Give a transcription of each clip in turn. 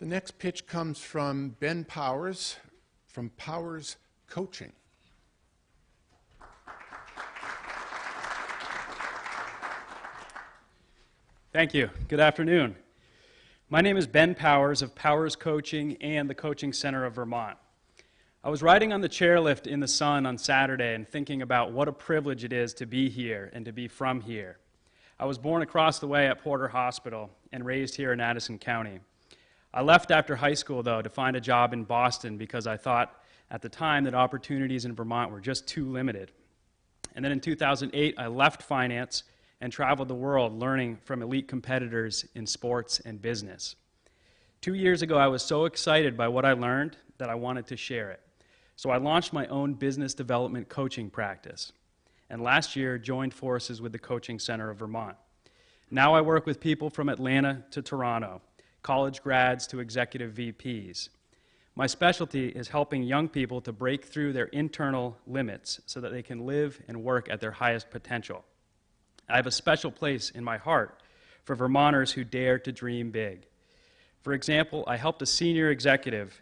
The next pitch comes from Ben Powers from Powers Coaching. Thank you. Good afternoon. My name is Ben Powers of Powers Coaching and the Coaching Center of Vermont. I was riding on the chairlift in the sun on Saturday and thinking about what a privilege it is to be here and to be from here. I was born across the way at Porter Hospital and raised here in Addison County. I left after high school, though, to find a job in Boston because I thought at the time that opportunities in Vermont were just too limited. And then in 2008, I left finance and traveled the world learning from elite competitors in sports and business. 2 years ago, I was so excited by what I learned that I wanted to share it. So I launched my own business development coaching practice, and last year joined forces with the Coaching Center of Vermont. Now I work with people from Atlanta to Toronto, college grads to executive VPs. My specialty is helping young people to break through their internal limits so that they can live and work at their highest potential. I have a special place in my heart for Vermonters who dare to dream big. For example, I helped a senior executive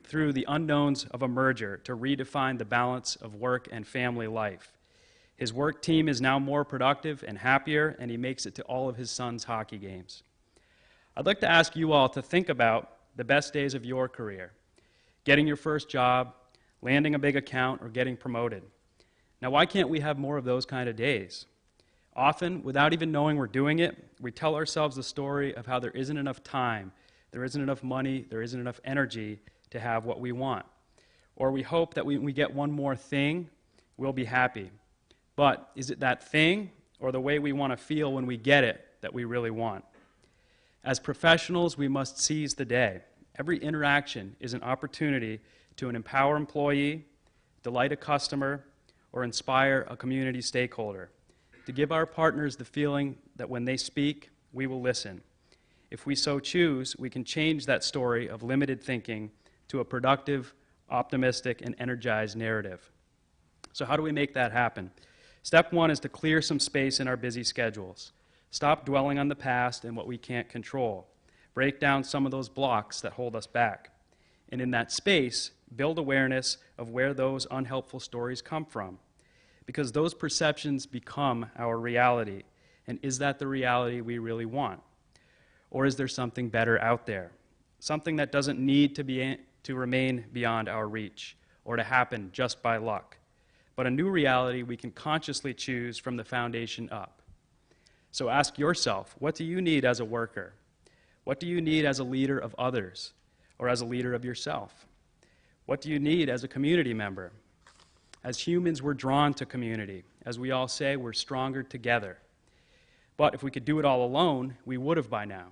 through the unknowns of a merger to redefine the balance of work and family life. His work team is now more productive and happier, and he makes it to all of his son's hockey games. I'd like to ask you all to think about the best days of your career, getting your first job, landing a big account, or getting promoted. Now, why can't we have more of those kind of days? Often, without even knowing we're doing it, we tell ourselves the story of how there isn't enough time, there isn't enough money, there isn't enough energy to have what we want. Or we hope that when we get one more thing, we'll be happy. But is it that thing or the way we want to feel when we get it that we really want? As professionals, we must seize the day. Every interaction is an opportunity to empower an employee, delight a customer, or inspire a community stakeholder. To give our partners the feeling that when they speak, we will listen. If we so choose, we can change that story of limited thinking to a productive, optimistic, and energized narrative. So how do we make that happen? Step one is to clear some space in our busy schedules. Stop dwelling on the past and what we can't control. Break down some of those blocks that hold us back. And in that space, build awareness of where those unhelpful stories come from. Because those perceptions become our reality. And is that the reality we really want? Or is there something better out there? Something that doesn't need to remain beyond our reach or to happen just by luck, but a new reality we can consciously choose from the foundation up. So ask yourself, what do you need as a worker? What do you need as a leader of others or as a leader of yourself? What do you need as a community member? As humans, we're drawn to community. As we all say, we're stronger together. But if we could do it all alone, we would have by now.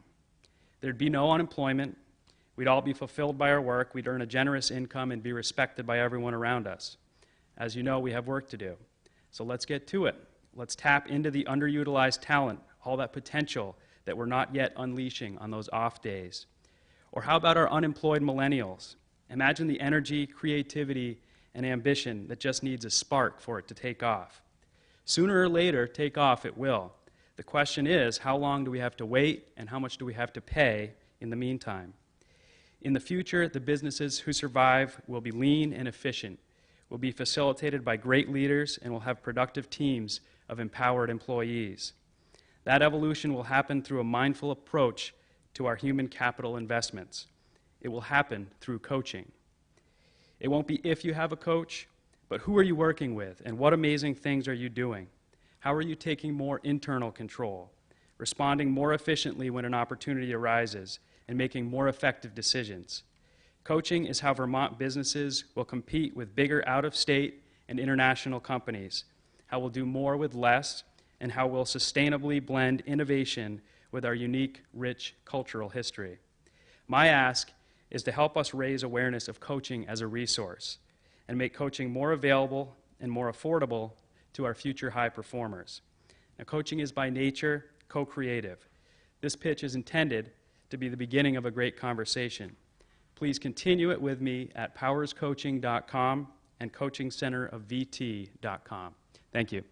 There'd be no unemployment. We'd all be fulfilled by our work. We'd earn a generous income and be respected by everyone around us. As you know, we have work to do. So let's get to it. Let's tap into the underutilized talent, all that potential that we're not yet unleashing on those off days. Or how about our unemployed millennials? Imagine the energy, creativity, and ambition that just needs a spark for it to take off. Sooner or later, take off it will. The question is, how long do we have to wait, and how much do we have to pay in the meantime? In the future, the businesses who survive will be lean and efficient, will be facilitated by great leaders, and will have productive teams of empowered employees. That evolution will happen through a mindful approach to our human capital investments. It will happen through coaching. It won't be if you have a coach, but who are you working with, and what amazing things are you doing? How are you taking more internal control, responding more efficiently when an opportunity arises, and making more effective decisions? Coaching is how Vermont businesses will compete with bigger out-of-state and international companies, how we'll do more with less, and how we'll sustainably blend innovation with our unique, rich cultural history. My ask is to help us raise awareness of coaching as a resource and make coaching more available and more affordable to our future high performers. Now, coaching is by nature co-creative. This pitch is intended to be the beginning of a great conversation. Please continue it with me at powerscoaching.com and coachingcenterofvt.com. Thank you.